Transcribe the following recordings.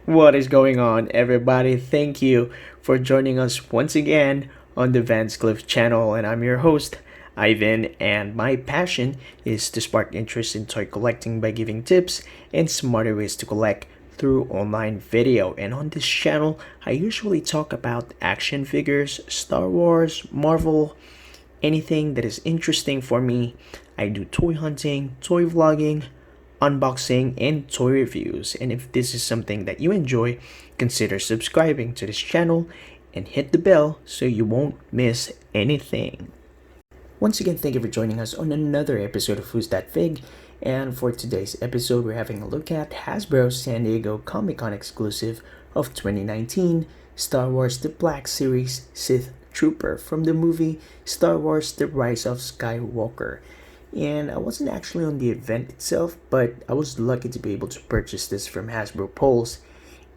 What is going on, everybody? Thank you for joining us once again on the Vanz Cliff channel, and I'm your host, Ivan, and my passion is to spark interest in toy collecting by giving tips and smarter ways to collect through online video. And on this channel, I usually talk about action figures, Star Wars, Marvel, anything that is interesting for me. I do toy hunting, toy vlogging, unboxing, and toy reviews. And if this is something that you enjoy, consider subscribing to this channel and hit the bell so you won't miss anything. Once again, thank you for joining us on another episode of Who's That Fig. And for today's episode, we're having a look at Hasbro San Diego Comic-Con exclusive of 2019, Star Wars The Black Series Sith Trooper from the movie Star Wars The Rise of Skywalker. And I wasn't actually on the event itself, but I was lucky to be able to purchase this from Hasbro Pulse.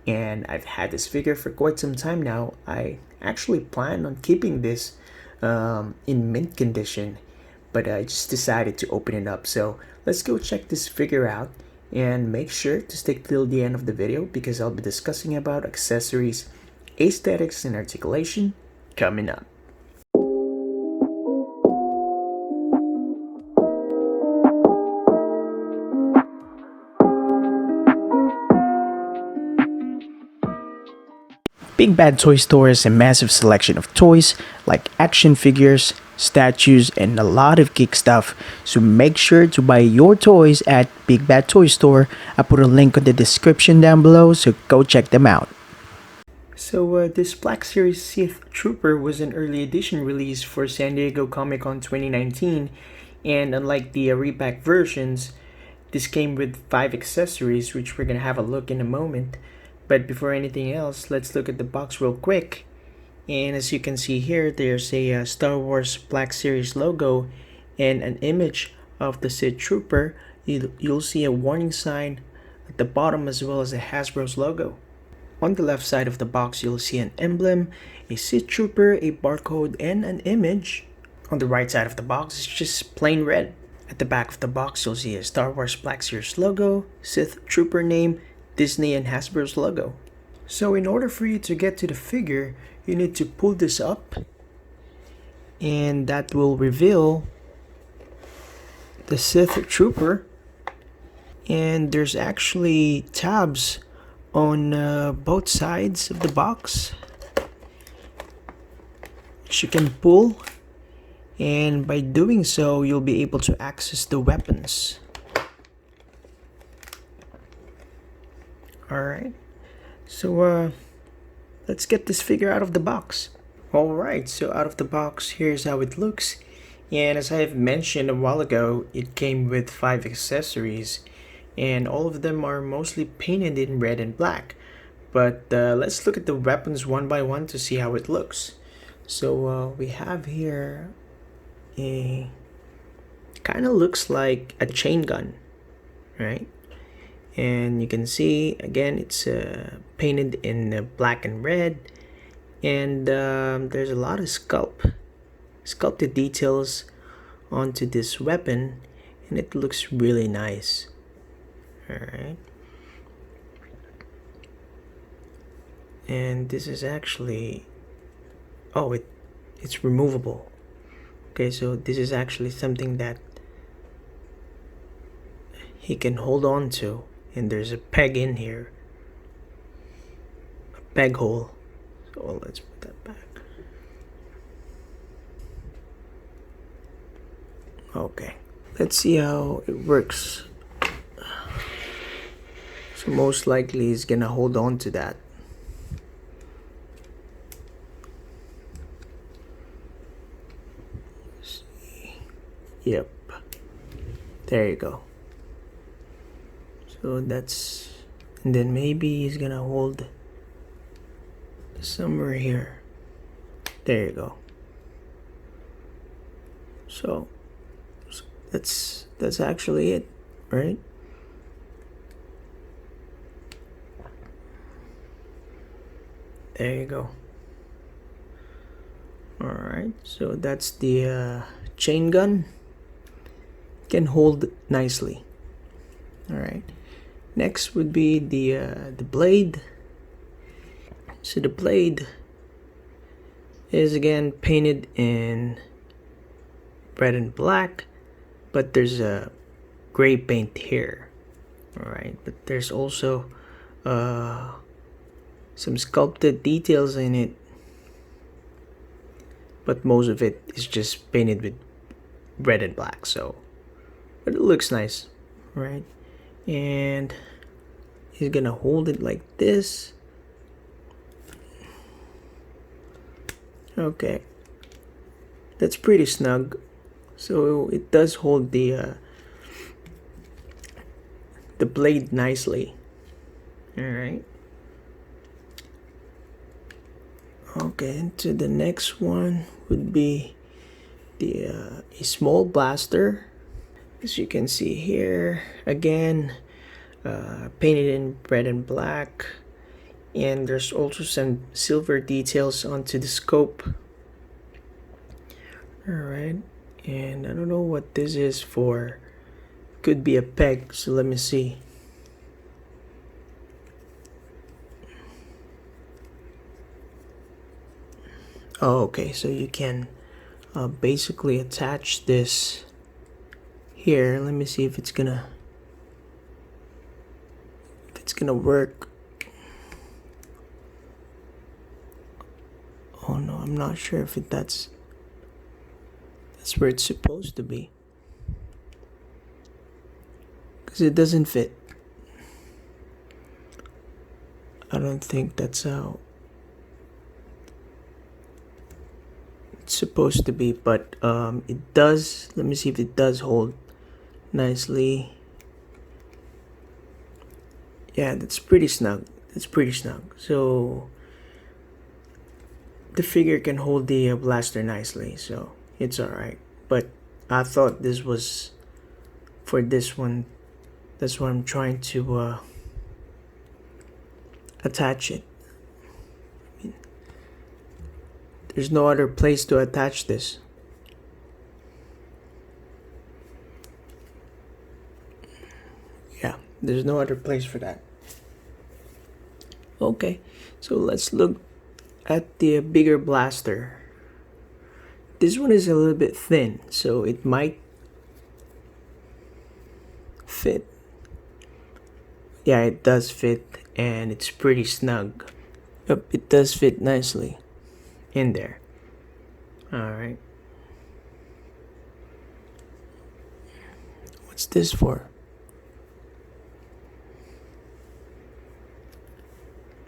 And I've had this figure for quite some time now. I actually plan on keeping this in mint condition, but I just decided to open it up. So let's go check this figure out, and make sure to stick till the end of the video because I'll be discussing about accessories, aesthetics, and articulation coming up. Big Bad Toy Store has a massive selection of toys like action figures, statues, and a lot of geek stuff. So make sure to buy your toys at Big Bad Toy Store. I put a link in the description down below, so go check them out. So this Black Series Sith Trooper was an early edition release for San Diego Comic-Con 2019, and unlike the repack versions, this came with 5 accessories, which we're gonna have a look in a moment. But before anything else, let's look at the box real quick. And as you can see here, there's a Star Wars Black Series logo and an image of the Sith Trooper. You'll see a warning sign at the bottom as well as a Hasbro's logo. On the left side of the box, you'll see an emblem, a Sith Trooper, a barcode, and an image. On the right side of the box, it's just plain red. At the back of the box, you'll see a Star Wars Black Series logo, Sith Trooper name, Disney, and Hasbro's logo. So in order for you to get to the figure, you need to pull this up, and that will reveal the Sith Trooper. And there's actually tabs on both sides of the box which you can pull, and by doing so you'll be able to access the weapons. Alright, so let's get this figure out of the box. Alright, so out of the box, here's how it looks. And as I have mentioned a while ago, it came with 5 accessories, and all of them are mostly painted in red and black. But let's look at the weapons one by one to see how it looks. So we have here a kind of looks like a chain gun, right? And you can see again it's painted in black and red, and there's a lot of sculpted details onto this weapon, and it looks really nice. Alright, and this is actually it's removable. Okay, so this is actually something that he can hold on to. And there's a peg in here, a peg hole. So let's put that back. Okay, let's see how it works. So most likely he's gonna hold on to that. Let's see. Yep, there you go. So that's, and then maybe he's gonna hold somewhere here. There you go. So that's actually it, right? There you go. Alright, so that's the chain gun. Can hold nicely. Alright. Next would be the blade. So the blade is again painted in red and black, but there's a gray paint here. Alright, but there's also some sculpted details in it, but most of it is just painted with red and black. So, but it looks nice, right? And he's gonna hold it like this. Okay, that's pretty snug. So it does hold the blade nicely. All right. Okay, into the next one would be the a small blaster. As you can see here, again, painted in red and black, and there's also some silver details onto the scope. All right, and I don't know what this is for. Could be a peg, so let me see. Oh, okay, so you can basically attach this here. Let me see if it's gonna work. Oh no, I'm not sure if that's where it's supposed to be, because it doesn't fit. I don't think that's how it's supposed to be, but it does. Let me see if it does hold nicely. Yeah, that's pretty snug. So the figure can hold the blaster nicely, so it's alright. But I thought this was for this one. That's why I'm trying to attach it. I mean, there's no other place to attach this. Yeah, there's no other place for that. Okay, so let's look at the bigger blaster. This one is a little bit thin, so it might fit. Yeah, it does fit, and it's pretty snug. Yep, it does fit nicely in there. Alright. What's this for?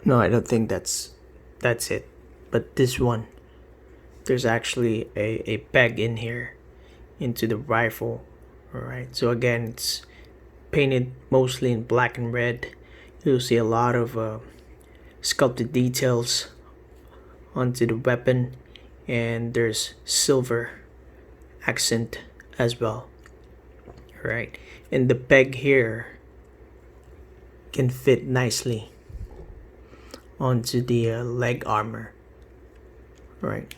No, I don't think that's it. But this one, there's actually a peg in here into the rifle. Alright, so again, it's painted mostly in black and red. You'll see a lot of sculpted details onto the weapon, and there's silver accent as well. Alright, and the peg here can fit nicely onto the leg armor. Right,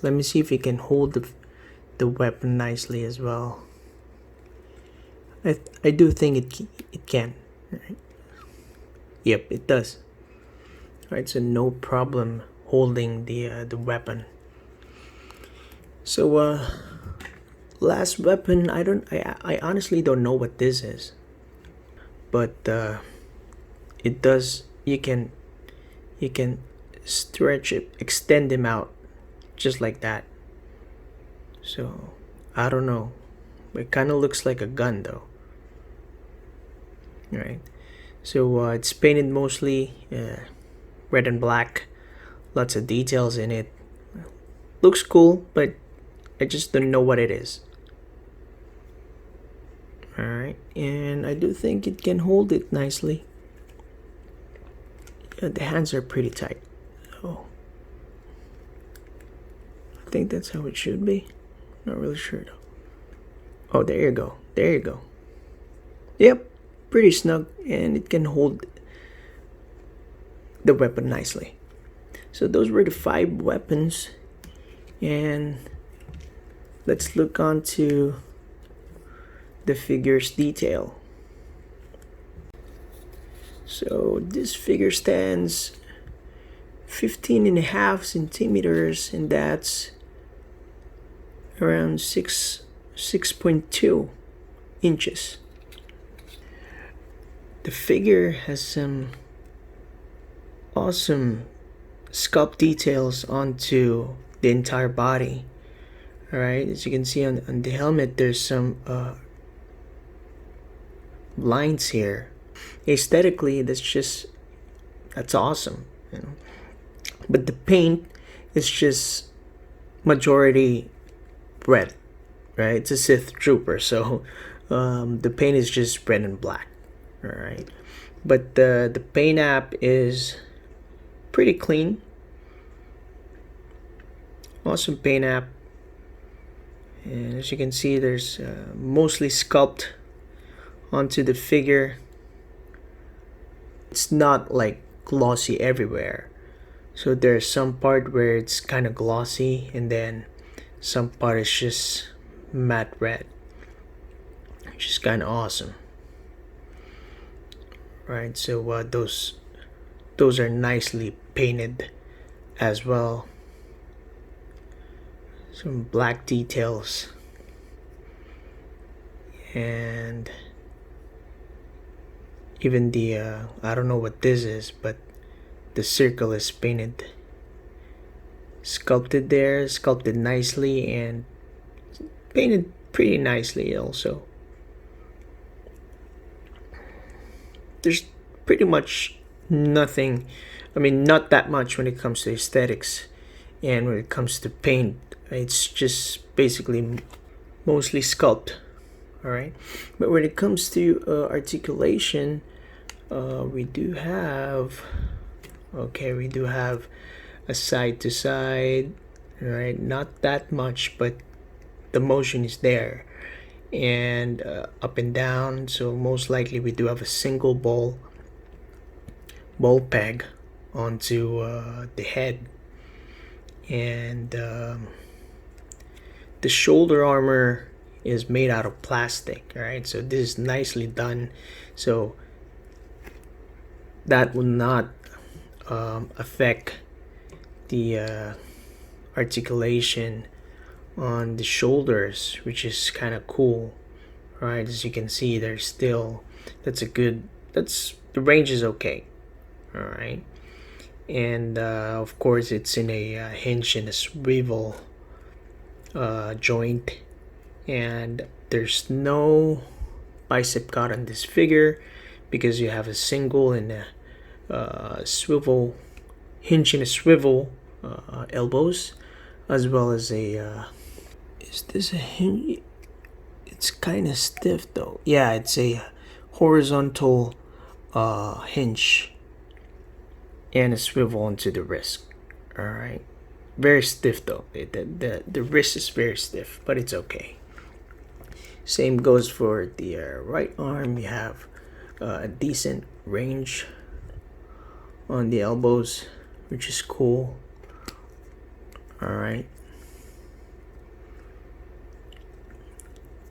let me see if it can hold the weapon nicely as well. I do think it can. Right. Yep, it does. Alright, so no problem holding the weapon. So last weapon, I honestly don't know what this is, but it does. You can stretch it, extend them out just like that. So I don't know. It kind of looks like a gun though. Right. So it's painted mostly red and black. Lots of details in it. Looks cool, but I just don't know what it is. Alright, and I do think it can hold it nicely. Yeah, the hands are pretty tight. So I think that's how it should be. Not really sure though. Oh, there you go. There you go. Yep, pretty snug, and it can hold the weapon nicely. So those were the 5 weapons, and let's look on to the figure's detail. So this figure stands 15.5 centimeters, and that's around 6.2 inches. The figure has some awesome sculpt details onto the entire body. Alright, as you can see on the helmet, there's some lines here. Aesthetically, that's awesome, you know. But the paint is just majority red, right? It's a Sith trooper, so the paint is just red and black. All right, but the paint app is pretty clean. Awesome paint app, and as you can see, there's mostly sculpt onto the figure. It's not like glossy everywhere, so there's some part where it's kind of glossy, and then some part is just matte red, which is kind of awesome. Right, so those are nicely painted as well. Some black details, and even the I don't know what this is, but the circle is painted, sculpted there, sculpted nicely, and painted pretty nicely also. There's pretty much nothing, I mean, not that much when it comes to aesthetics, and when it comes to paint, it's just basically mostly sculpt. All right, but when it comes to articulation, we do have a side to side, right? Not that much, but the motion is there, and up and down. So most likely we do have a single ball peg onto the head, and the shoulder armor is made out of plastic. All right, so this is nicely done, so that will not affect the articulation on the shoulders, which is kind of cool. Right, as you can see, there's still the range is okay. All right, and of course it's in a hinge and a swivel joint, and there's no bicep cut on this figure because you have a single and a swivel hinge and a swivel elbows, as well as a is this a hinge? It's kind of stiff though. Yeah, it's a horizontal hinge and a swivel onto the wrist. All right, very stiff though. The wrist is very stiff, but it's okay. Same goes for the right arm. You have a decent range on the elbows, which is cool. All right,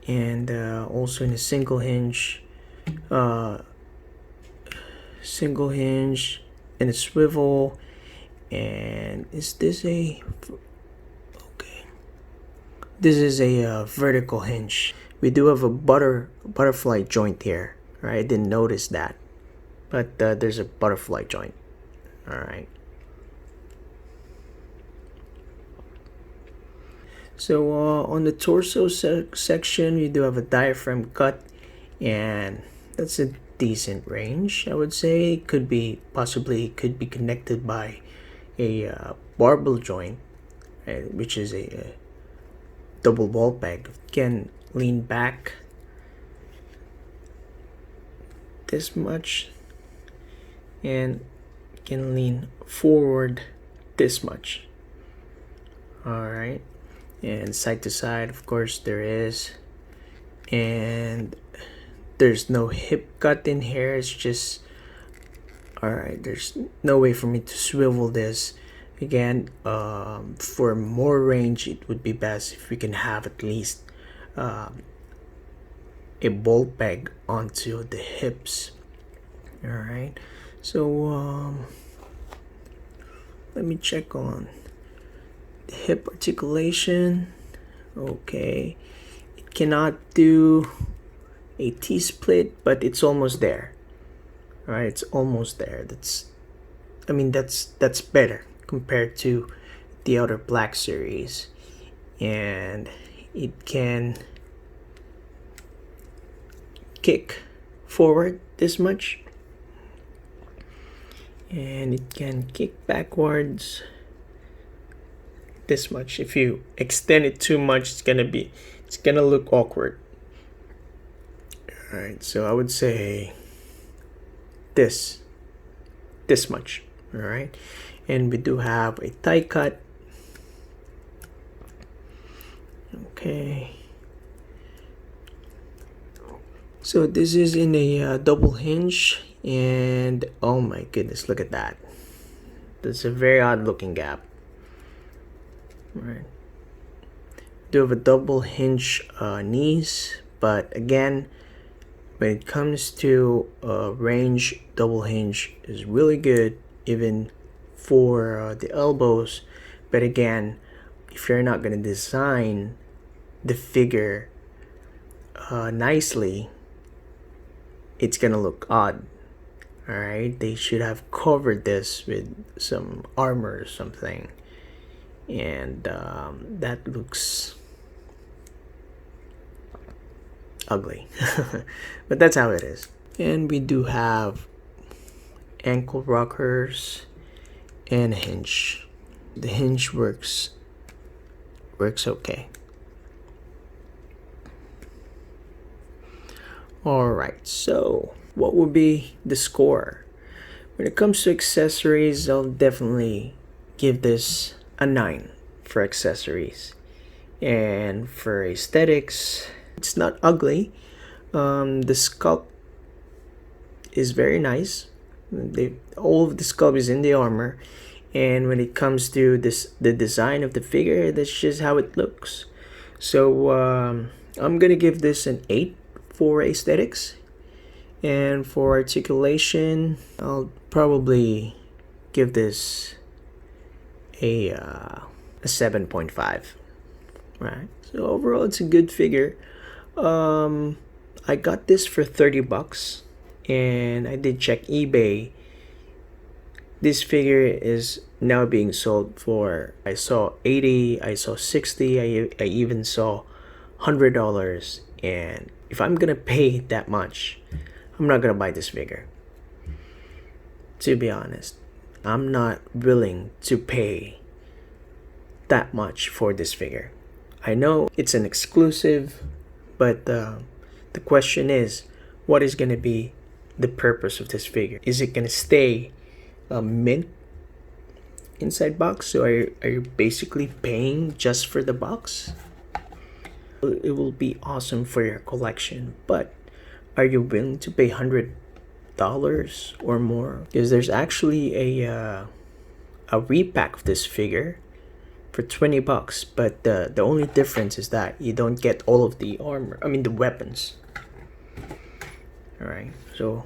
and also in a single hinge and a swivel. And is this a okay? This is a vertical hinge. We do have a butterfly joint here. Right, I didn't notice that, but there's a butterfly joint. All right. So on the torso section, we do have a diaphragm cut, and that's a decent range, I would say. Could be connected by a barbell joint, which is a double ball peg. Can lean back this much and can lean forward this much. All right, and side to side, of course, there is, and there's no hip cut in here. It's just all right. There's no way for me to swivel this. Again, for more range, it would be best if we can have at least a ball peg onto the hips. All right, so Let me check on the hip articulation. Okay, it cannot do a T-split, but it's almost there. All right, it's almost there. That's better compared to the other Black Series, and it can kick forward this much, and it can kick backwards this much. If you extend it too much, it's gonna look awkward. All right, so I would say this much. All right, and we do have a tie cut. Okay, so this is in a double hinge, and oh my goodness, look at that. That's a very odd looking gap. All right, do have a double hinge knees, but again, when it comes to range, double hinge is really good, even for the elbows. But again, if you're not going to design the figure nicely, it's going to look odd. All right, they should have covered this with some armor or something, and that looks ugly. But that's how it is. And we do have ankle rockers and a hinge. The hinge works okay. Alright, so what would be the score? When it comes to accessories, I'll definitely give this a 9 for accessories. And for aesthetics, it's not ugly. The sculpt is very nice. All of the sculpt is in the armor, and when it comes to the design of the figure, that's just how it looks. So I'm gonna give this an 8 for aesthetics, and for articulation, I'll probably give this a 7.5. Right. So overall, it's a good figure. I got this for $30, and I did check eBay. This figure is now being sold for, I saw 80, I saw 60, I even saw $100. And if I'm gonna pay that much, I'm not gonna buy this figure. To be honest, I'm not willing to pay that much for this figure. I know it's an exclusive, but the question is, what is going to be the purpose of this figure? Is it going to stay mint inside box? So are you basically paying just for the box? It will be awesome for your collection, but are you willing to pay $100 or more? Because there's actually a repack of this figure for $20, but the only difference is that you don't get all of the armor, the weapons. All right, so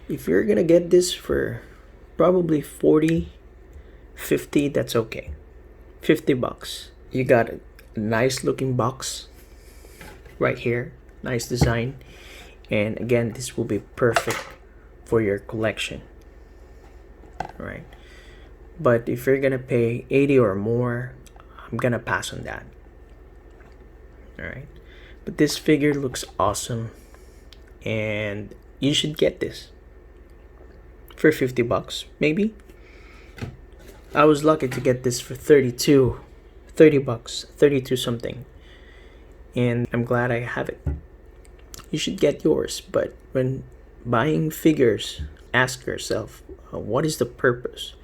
if you're gonna get this for probably 40, 50, that's okay. $50, you got a nice looking box right here, nice design, and again, this will be perfect for your collection. All right, but if you're gonna pay 80 or more, I'm gonna pass on that. Alright, but this figure looks awesome, and you should get this for $50, maybe. I was lucky to get this for $30 32 something, and I'm glad I have it. You should get yours, but when buying figures, ask yourself, what is the purpose?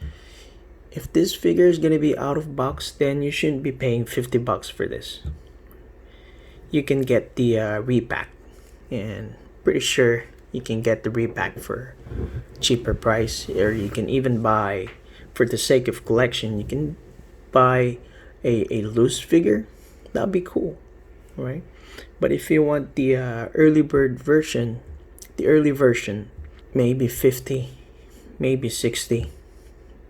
If this figure is going to be out of box, then you shouldn't be paying $50 for this. You can get the repack, and pretty sure you can get the repack for cheaper price, or you can even buy, for the sake of collection, you can buy a loose figure. That'd be cool, right? But if you want the early bird version, maybe 50, maybe 60.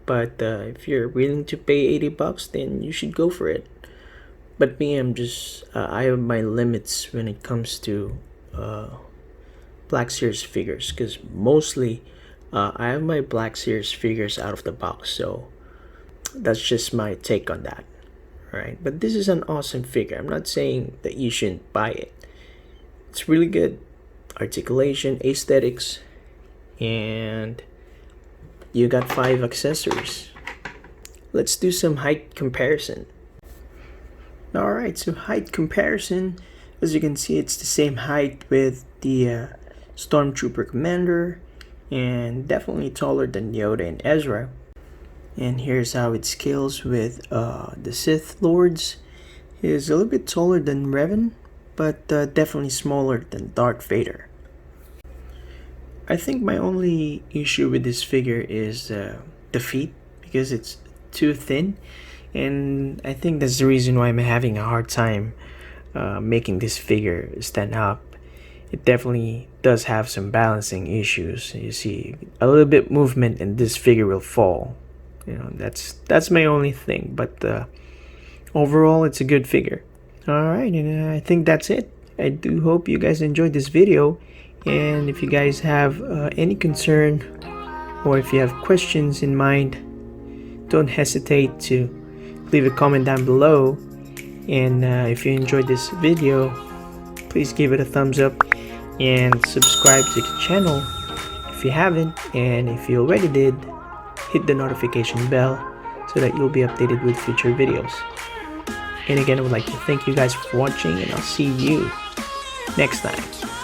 but if you're willing to pay $80, then you should go for it. But me, I have my limits when it comes to Black Series figures, because mostly I have my Black Series figures out of the box. So that's just my take on that. Right, but this is an awesome figure. I'm not saying that you shouldn't buy it. It's really good. Articulation, aesthetics, and you got 5 accessories. Let's do some height comparison. Alright, so height comparison. As you can see, it's the same height with the Stormtrooper Commander, and definitely taller than Yoda and Ezra. And here's how it scales with the Sith Lords. He is a little bit taller than Revan, but definitely smaller than Darth Vader. I think my only issue with this figure is the feet, because it's too thin, and I think that's the reason why I'm having a hard time making this figure stand up. It definitely does have some balancing issues. You see a little bit movement and this figure will fall. You know, that's my only thing, but overall it's a good figure. Alright, and I think that's it. I do hope you guys enjoyed this video, and if you guys have any concern or if you have questions in mind, don't hesitate to leave a comment down below. And if you enjoyed this video, please give it a thumbs up and subscribe to the channel if you haven't, and if you already did, hit the notification bell so that you'll be updated with future videos. And again, I would like to thank you guys for watching, and I'll see you next time.